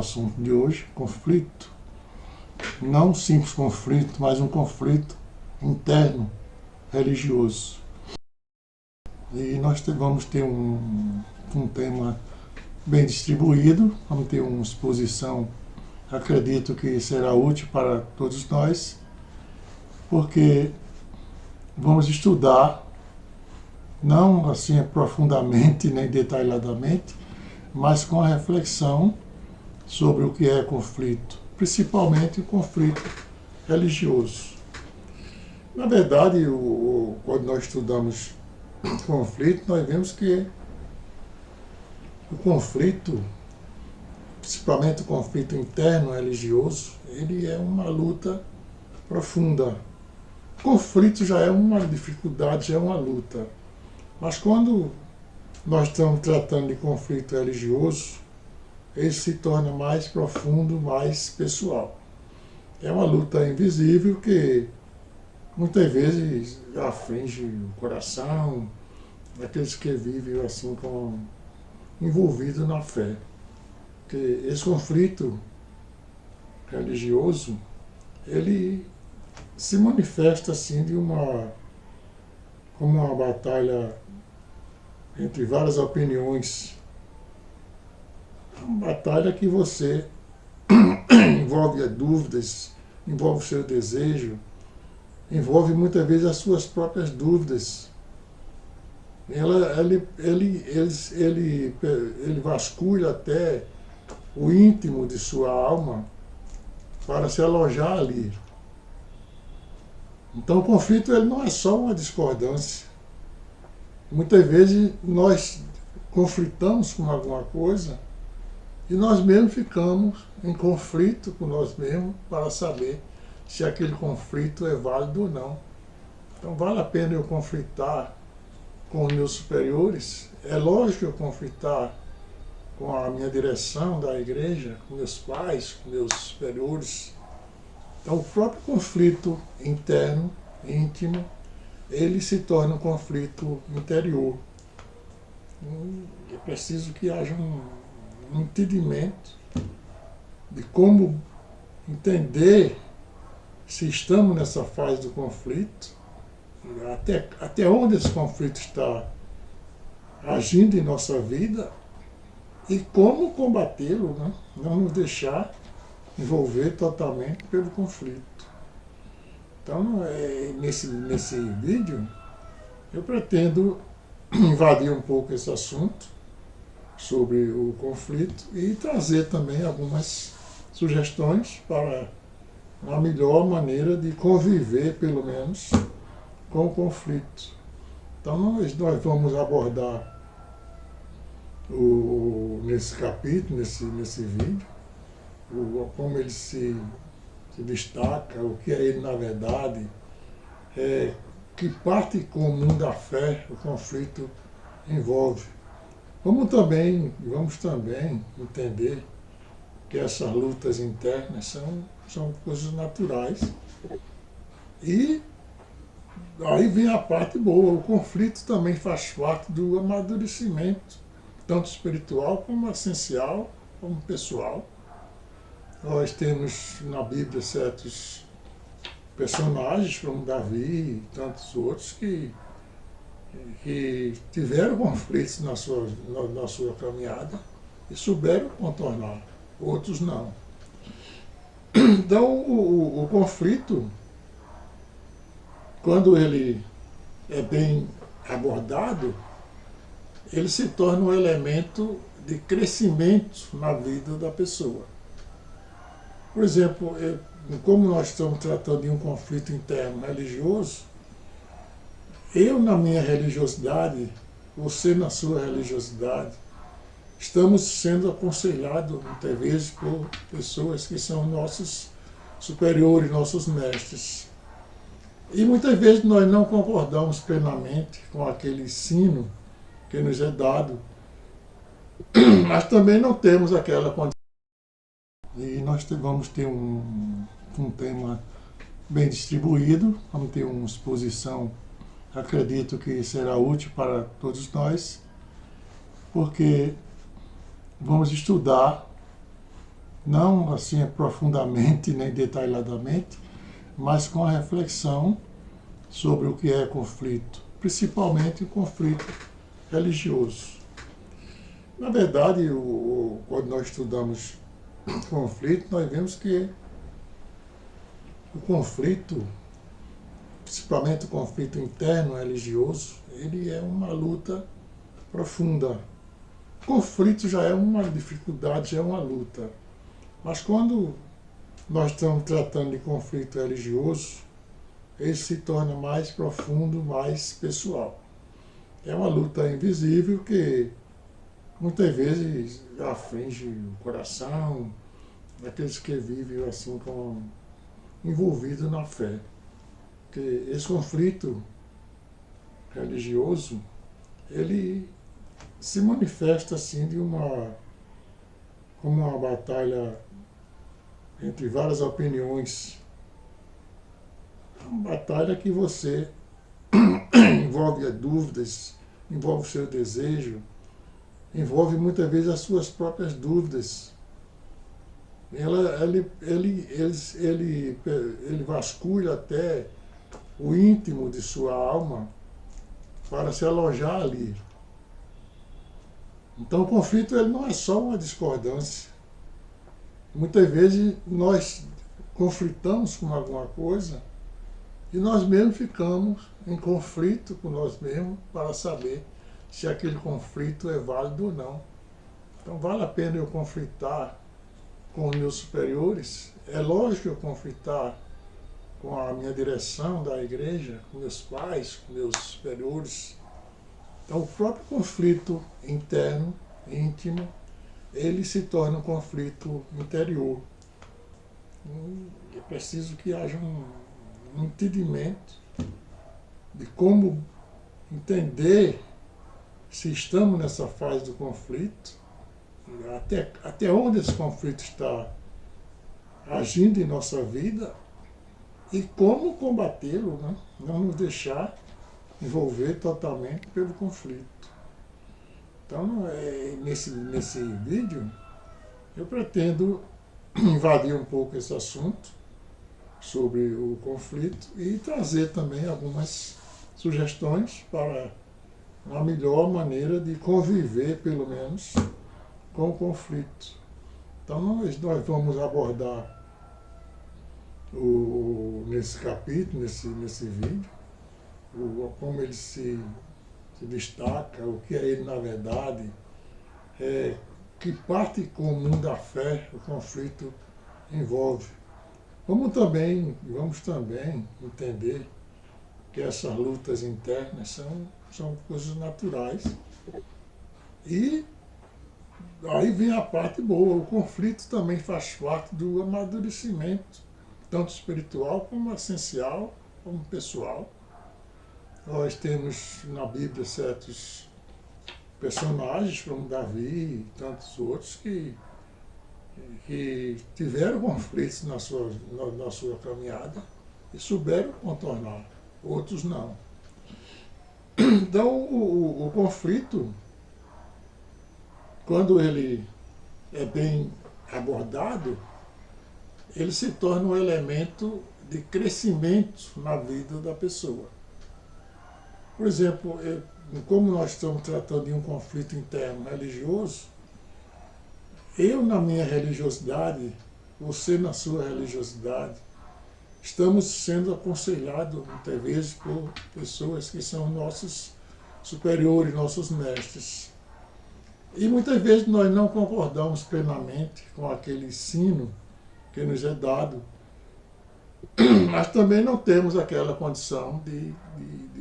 Assunto de hoje, conflito. Não um simples conflito, mas um conflito interno religioso. E nós vamos ter um tema bem distribuído, vamos ter uma exposição, acredito que será útil para todos nós, porque vamos estudar, não assim profundamente nem detalhadamente, mas com a reflexão sobre o que é conflito, principalmente o conflito religioso. Na verdade, quando nós estudamos conflito, nós vemos que o conflito, principalmente o conflito interno religioso, ele é uma luta profunda. O conflito já é uma dificuldade, já é uma luta. Mas quando nós estamos tratando de conflito religioso, ele se torna mais profundo, mais pessoal. É uma luta invisível que muitas vezes aflige o coração daqueles que vivem assim envolvidos na fé. Porque esse conflito religioso, ele se manifesta assim como uma batalha entre várias opiniões. Uma batalha que você envolve dúvidas, envolve o seu desejo, envolve muitas vezes as suas próprias dúvidas. Ele vasculha até o íntimo de sua alma para se alojar ali. Então o conflito ele não é só uma discordância. Muitas vezes nós conflitamos com alguma coisa e nós mesmos ficamos em conflito com nós mesmos para saber se aquele conflito é válido ou não. Então vale a pena eu conflitar com os meus superiores? É lógico eu conflitar com a minha direção da igreja, com meus pais, com meus superiores. Então o próprio conflito interno, íntimo, ele se torna um conflito interior. É preciso que haja um entendimento de como entender se estamos nessa fase do conflito, até onde esse conflito está agindo em nossa vida e como combatê-lo, né? Não nos deixar envolver totalmente pelo conflito. Então, nesse vídeo, eu pretendo invadir um pouco esse assunto sobre o conflito e trazer também algumas sugestões para uma melhor maneira de conviver, pelo menos, com o conflito. Então nós vamos abordar nesse capítulo, nesse vídeo, como ele se destaca, o que é ele na verdade, que parte comum da fé o conflito envolve. Vamos também entender que essas lutas internas são coisas naturais. E aí vem a parte boa, o conflito também faz parte do amadurecimento, tanto espiritual como essencial, como pessoal. Nós temos na Bíblia certos personagens, como Davi e tantos outros, que tiveram conflitos na sua caminhada e souberam contornar, outros não. Então o conflito, quando ele é bem abordado, ele se torna um elemento de crescimento na vida da pessoa. Por exemplo, como nós estamos tratando de um conflito interno religioso, eu na minha religiosidade, você na sua religiosidade, estamos sendo aconselhados muitas vezes por pessoas que são nossos superiores, nossos mestres. E muitas vezes nós não concordamos plenamente com aquele ensino que nos é dado, mas também não temos aquela condição. E nós vamos ter um tema bem distribuído, vamos ter uma exposição, acredito que será útil para todos nós, porque vamos estudar, não assim profundamente nem detalhadamente, mas com a reflexão sobre o que é conflito, principalmente o conflito religioso. Na verdade, quando nós estudamos conflito, nós vemos que o conflito, principalmente o conflito interno religioso, ele é uma luta profunda. O conflito já é uma dificuldade, já é uma luta. Mas quando nós estamos tratando de conflito religioso, ele se torna mais profundo, mais pessoal. É uma luta invisível que muitas vezes aflige o coração daqueles que vivem assim envolvidos na fé. Porque esse conflito religioso, ele se manifesta assim como uma batalha entre várias opiniões. É uma batalha que você envolve as dúvidas, envolve o seu desejo, envolve muitas vezes as suas próprias dúvidas. Ele vasculha até o íntimo de sua alma para se alojar ali. Então o conflito ele não é só uma discordância. Muitas vezes nós conflitamos com alguma coisa e nós mesmos ficamos em conflito com nós mesmos para saber se aquele conflito é válido ou não. Então vale a pena eu conflitar com os meus superiores? É lógico eu conflitar com a minha direção da igreja, com meus pais, com meus superiores. Então o próprio conflito interno, íntimo, ele se torna um conflito interior. É preciso que haja um entendimento de como entender se estamos nessa fase do conflito, até onde esse conflito está agindo em nossa vida e como combatê-lo, né? Não nos deixar envolver totalmente pelo conflito. Então, nesse vídeo, eu pretendo invadir um pouco esse assunto sobre o conflito e trazer também algumas sugestões para uma melhor maneira de conviver, pelo menos, com o conflito. Então nós vamos abordar nesse capítulo, nesse vídeo, como ele se destaca, o que é ele na verdade, que parte comum da fé o conflito envolve. Vamos também entender que essas lutas internas são coisas naturais. E aí vem a parte boa, o conflito também faz parte do amadurecimento, tanto espiritual como essencial, como pessoal. Nós temos na Bíblia certos personagens, como Davi e tantos outros, que tiveram conflitos na sua caminhada e souberam contornar, outros não. Então, o conflito, quando ele é bem abordado, ele se torna um elemento de crescimento na vida da pessoa. Por exemplo, como nós estamos tratando de um conflito interno religioso, eu na minha religiosidade, você na sua religiosidade, estamos sendo aconselhados muitas vezes por pessoas que são nossos superiores, nossos mestres. E muitas vezes nós não concordamos plenamente com aquele ensino que nos é dado, mas também não temos aquela condição de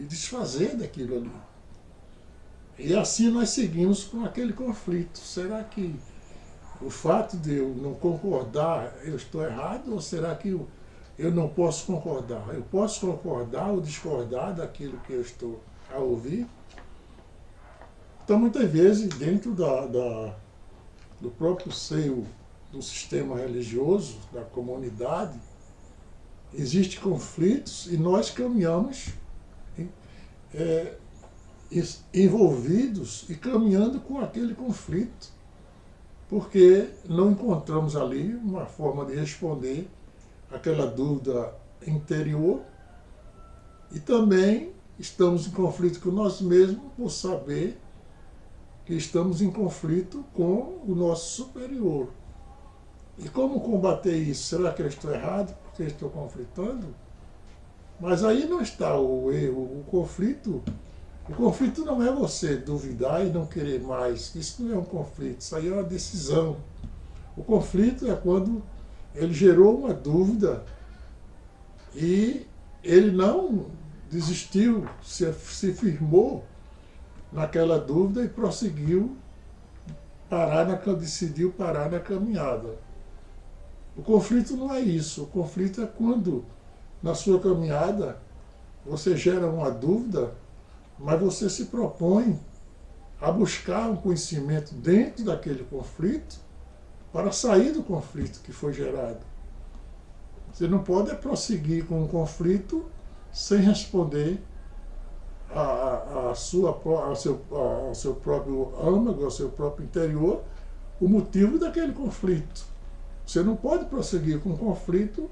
desfazer daquilo ali. E assim nós seguimos com aquele conflito. Será que o fato de eu não concordar, eu estou errado? Ou será que eu não posso concordar? Eu posso concordar ou discordar daquilo que eu estou a ouvir? Então, muitas vezes, dentro do próprio seio do sistema religioso, da comunidade, existem conflitos e nós caminhamos envolvidos e caminhando com aquele conflito. porque não encontramos ali uma forma de responder aquela dúvida interior e também estamos em conflito com nós mesmos por saber que estamos em conflito com o nosso superior. E como combater isso? Será que eu estou errado porque estou conflitando? Mas aí não está o erro, o conflito. O conflito não é você duvidar e não querer mais. Isso não é um conflito, isso aí é uma decisão. O conflito é quando ele gerou uma dúvida e ele não desistiu, se firmou naquela dúvida e prosseguiu, decidiu parar na caminhada. O conflito não é isso. O conflito é quando, na sua caminhada, você gera uma dúvida, mas você se propõe a buscar um conhecimento dentro daquele conflito para sair do conflito que foi gerado. Você não pode prosseguir com um conflito sem responder ao seu próprio âmago, ao seu próprio interior, o motivo daquele conflito. Você não pode prosseguir com o conflito,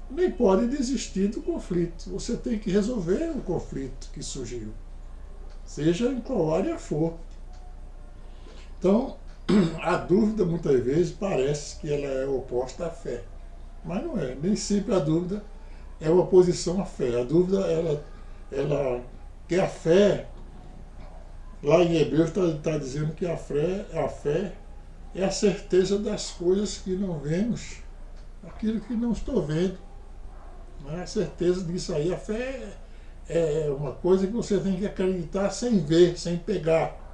nem pode desistir do conflito. Você tem que resolver o conflito que surgiu, seja em qual área for. Então, a dúvida, muitas vezes, parece que ela é oposta à fé. Mas não é. Nem sempre a dúvida é uma oposição à fé. A dúvida, ela que a fé, lá em Hebreus está dizendo que a fé é a certeza das coisas que não vemos, aquilo que não estou vendo. Não é a certeza disso aí. A fé é uma coisa que você tem que acreditar sem ver, sem pegar.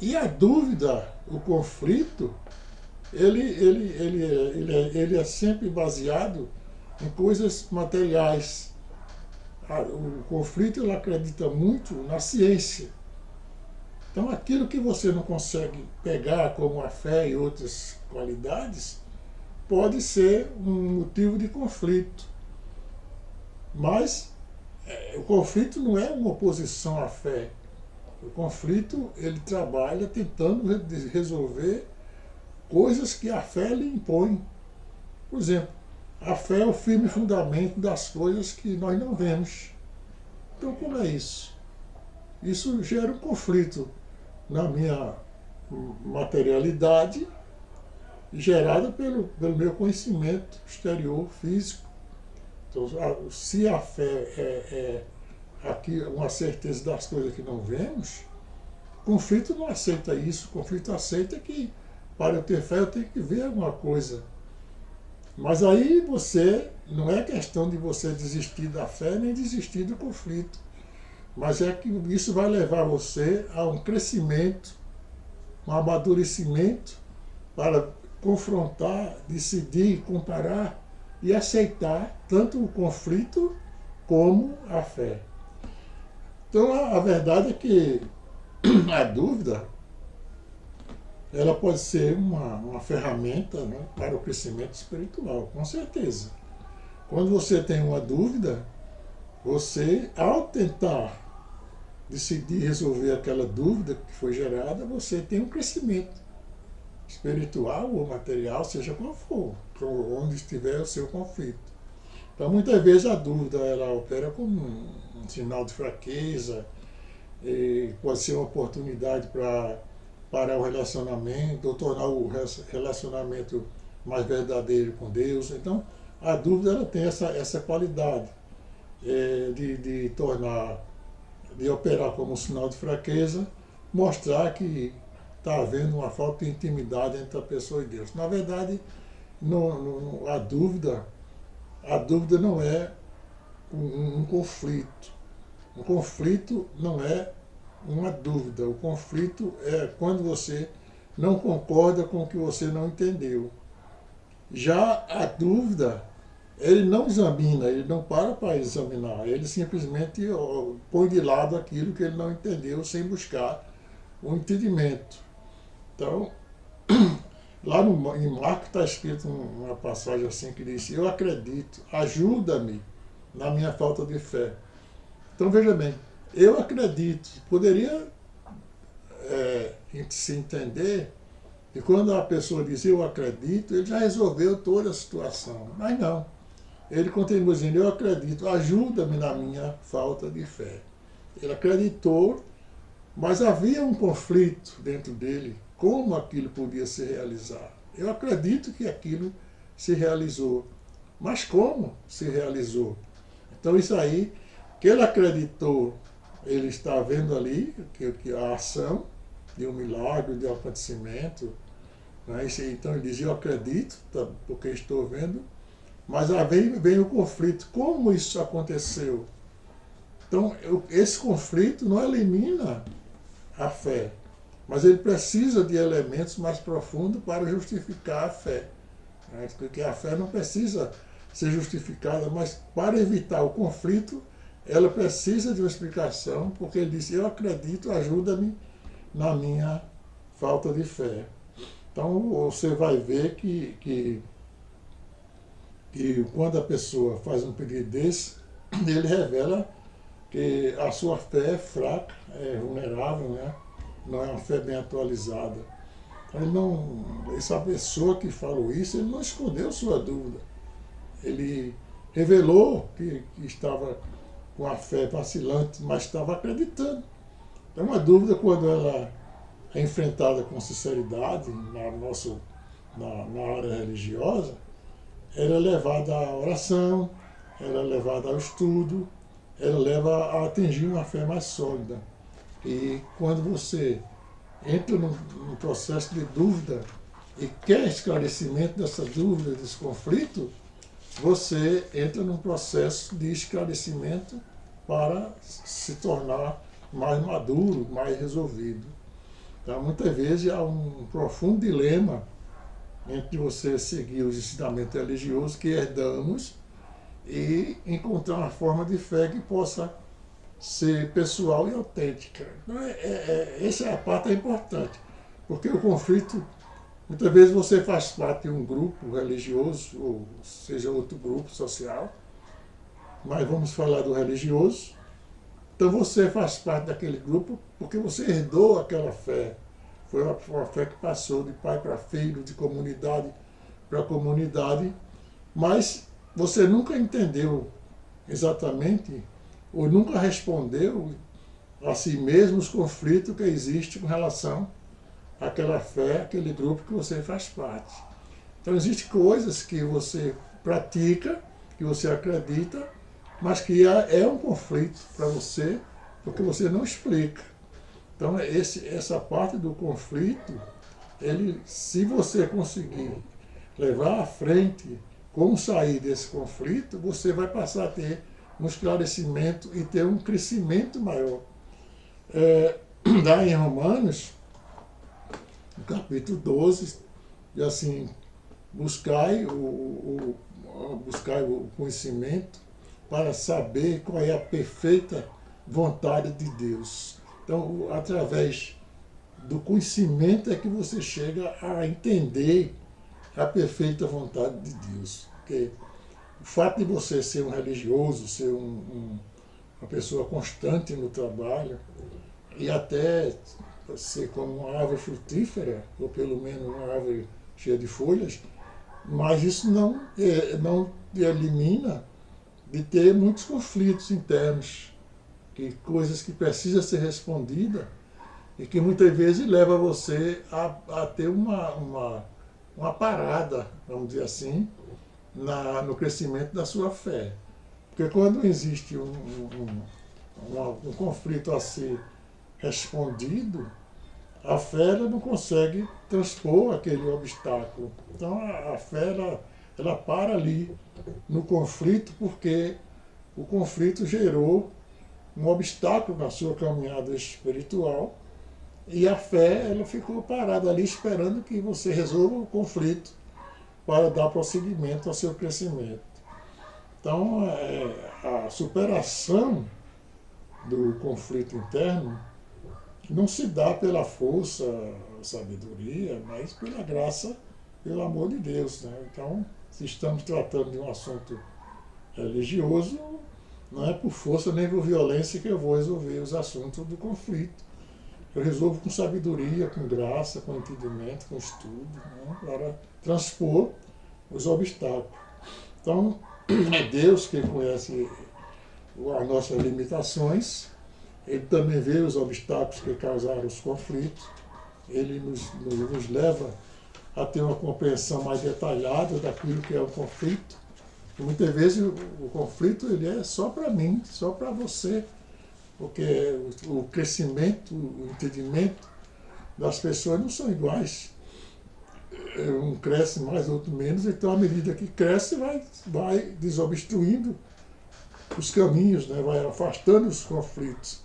E a dúvida, o conflito, ele é sempre baseado em coisas materiais. O conflito, ele acredita muito na ciência. Então, aquilo que você não consegue pegar como a fé e outras qualidades, pode ser um motivo de conflito. Mas o conflito não é uma oposição à fé. O conflito, ele trabalha tentando resolver coisas que a fé lhe impõe. Por exemplo, a fé é o firme fundamento das coisas que nós não vemos. Então, como é isso? Isso gera um conflito na minha materialidade, gerado pelo meu conhecimento exterior, físico. Então, se a fé é aqui uma certeza das coisas que não vemos, o conflito não aceita isso. O conflito aceita que, para eu ter fé, eu tenho que ver alguma coisa. Mas aí não é questão de você desistir da fé, nem desistir do conflito. Mas é que isso vai levar você a um crescimento, um amadurecimento para confrontar, decidir, comparar e aceitar tanto o conflito como a fé. Então a verdade é que a dúvida, ela pode ser uma ferramenta, né, para o crescimento espiritual, com certeza. Quando você tem uma dúvida, você, ao tentar decidir resolver aquela dúvida que foi gerada, você tem um crescimento espiritual ou material, seja qual for, onde estiver o seu conflito. Então, muitas vezes a dúvida, ela opera como um sinal de fraqueza, e pode ser uma oportunidade para parar o relacionamento ou tornar o relacionamento mais verdadeiro com Deus. Então, a dúvida, ela tem essa qualidade de tornar, de operar como um sinal de fraqueza, mostrar que está havendo uma falta de intimidade entre a pessoa e Deus. Na verdade, a dúvida não é um conflito. Um conflito não é uma dúvida. O conflito é quando você não concorda com o que você não entendeu. Já a dúvida, ele não examina, ele não para examinar, ele simplesmente põe de lado aquilo que ele não entendeu sem buscar o entendimento. Então, lá em Marcos está escrito uma passagem assim que diz: eu acredito, ajuda-me na minha falta de fé. Então veja bem, eu acredito, poderia se entender E quando a pessoa diz eu acredito, ele já resolveu toda a situação. Mas não. Ele continua dizendo, eu acredito, ajuda-me na minha falta de fé. Ele acreditou, mas havia um conflito dentro dele, como aquilo podia se realizar. Eu acredito que aquilo se realizou, mas como se realizou? Então isso aí, que ele acreditou, ele está vendo ali que a ação de um milagre, de um acontecimento, né? Então ele diz, eu acredito, tá, porque estou vendo, mas aí vem o conflito. Como isso aconteceu? Então, esse conflito não elimina a fé, mas ele precisa de elementos mais profundos para justificar a fé. Né? Porque a fé não precisa ser justificada, mas para evitar o conflito, ela precisa de uma explicação, porque ele disse, eu acredito, ajuda-me na minha falta de fé. Então, você vai ver que quando a pessoa faz um pedido desse, ele revela que a sua fé é fraca, é vulnerável, né? Não é uma fé bem atualizada. Ele não, essa pessoa que falou isso, ele não escondeu sua dúvida. Ele revelou que estava com a fé vacilante, mas estava acreditando. Então, uma dúvida, quando ela é enfrentada com sinceridade na área religiosa, ela é levada à oração, ela é levada ao estudo, ela leva a atingir uma fé mais sólida. E quando você entra num processo de dúvida e quer esclarecimento dessa dúvida, desse conflito, você entra num processo de esclarecimento para se tornar mais maduro, mais resolvido. Então, muitas vezes há um profundo dilema entre você seguir os ensinamentos religiosos que herdamos e encontrar uma forma de fé que possa ser pessoal e autêntica. Essa é a parte importante, porque o conflito, muitas vezes você faz parte de um grupo religioso, ou seja, outro grupo social, mas vamos falar do religioso. Então você faz parte daquele grupo porque você herdou aquela fé. Foi uma fé que passou de pai para filho, de comunidade para comunidade, mas você nunca entendeu exatamente, ou nunca respondeu a si mesmo os conflitos que existem com relação àquela fé, aquele grupo que você faz parte. Então existem coisas que você pratica, que você acredita, mas que é um conflito para você, porque você não explica. Então essa parte do conflito, se você conseguir levar à frente como sair desse conflito, você vai passar a ter um esclarecimento e ter um crescimento maior. Lá em Romanos, no capítulo 12, e assim, buscai o conhecimento para saber qual é a perfeita vontade de Deus. Então, através do conhecimento é que você chega a entender a perfeita vontade de Deus. Porque o fato de você ser um religioso, ser uma pessoa constante no trabalho, e até ser como uma árvore frutífera, ou pelo menos uma árvore cheia de folhas, mas isso não elimina de ter muitos conflitos internos, coisas que precisam ser respondidas e que muitas vezes leva você a ter uma parada, vamos dizer assim, no crescimento da sua fé. Porque quando existe um conflito a ser respondido, a fé ela não consegue transpor aquele obstáculo. Então a fé ela para ali no conflito, porque o conflito gerou um obstáculo na sua caminhada espiritual e a fé ela ficou parada ali esperando que você resolva o conflito para dar prosseguimento ao seu crescimento. Então a superação do conflito interno não se dá pela força, sabedoria, mas pela graça, pelo amor de Deus. Né? Então, se estamos tratando de um assunto religioso, não é por força nem por violência que eu vou resolver os assuntos do conflito. Eu resolvo com sabedoria, com graça, com entendimento, com estudo, né, para transpor os obstáculos. Então, é Deus que conhece as nossas limitações, Ele também vê os obstáculos que causaram os conflitos, Ele nos leva a ter uma compreensão mais detalhada daquilo que é o conflito. E muitas vezes o conflito ele é só para mim, só para você, porque o crescimento, o entendimento das pessoas não são iguais. Um cresce mais, outro menos, então à medida que cresce vai desobstruindo os caminhos, né? Vai afastando os conflitos.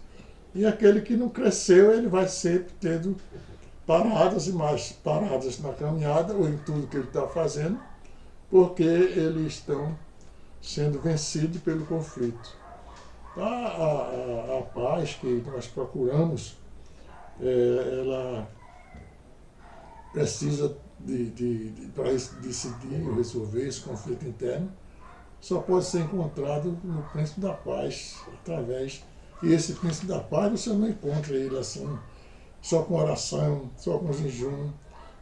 E aquele que não cresceu, ele vai sempre tendo paradas e mais paradas na caminhada ou em tudo que ele está fazendo, porque eles estão sendo vencidos pelo conflito. A paz que nós procuramos, ela precisa para decidir ou resolver esse conflito interno, só pode ser encontrado no príncipe da paz, através. E esse príncipe da paz você não encontra ele assim, só com oração, só com jejum.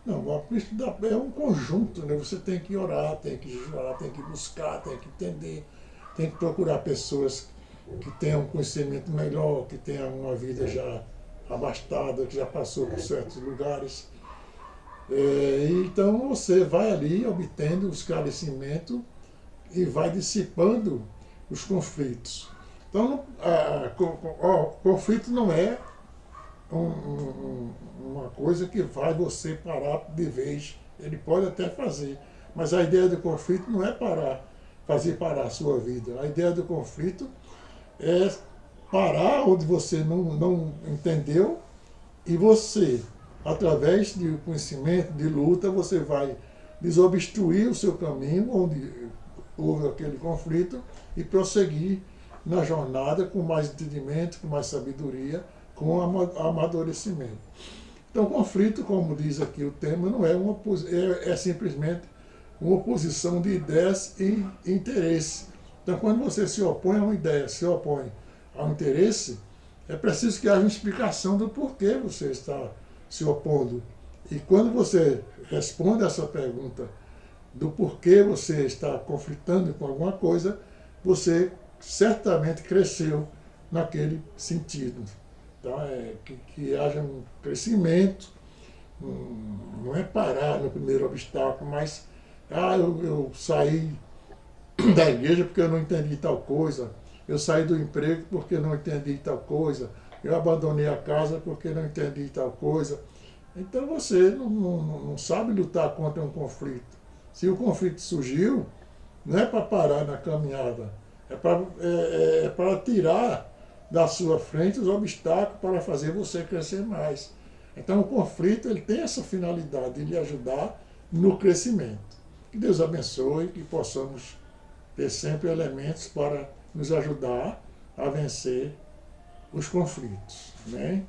Não, o príncipe da paz é um conjunto, né? Você tem que orar, tem que jejuar, tem que buscar, tem que entender, tem que procurar pessoas que tenham um conhecimento melhor, que tenham uma vida já abastada, que já passou por certos lugares. Então você vai ali obtendo o esclarecimento e vai dissipando os conflitos. Então, conflito não é uma coisa que vai você parar de vez. Ele pode até fazer, mas a ideia do conflito não é fazer parar a sua vida. A ideia do conflito é parar onde você não entendeu e você, através de conhecimento, de luta, você vai desobstruir o seu caminho onde houve aquele conflito e prosseguir na jornada com mais entendimento, com mais sabedoria, com amadurecimento. Então, conflito, como diz aqui o tema, não é simplesmente uma oposição de ideias e interesse. Então, quando você se opõe a uma ideia, se opõe a um interesse, é preciso que haja uma explicação do porquê você está se opondo. E quando você responde essa pergunta do porquê você está conflitando com alguma coisa, você certamente cresceu naquele sentido. Então, que haja um crescimento, não é parar no primeiro obstáculo, mas eu saí da igreja porque eu não entendi tal coisa, eu saí do emprego porque não entendi tal coisa, eu abandonei a casa porque não entendi tal coisa. Então você não sabe lutar contra um conflito. Se o conflito surgiu, não é para parar na caminhada, é para tirar da sua frente os obstáculos para fazer você crescer mais. Então o conflito ele tem essa finalidade de lhe ajudar no crescimento. Que Deus abençoe, que possamos ter sempre elementos para nos ajudar a vencer os conflitos. Amém?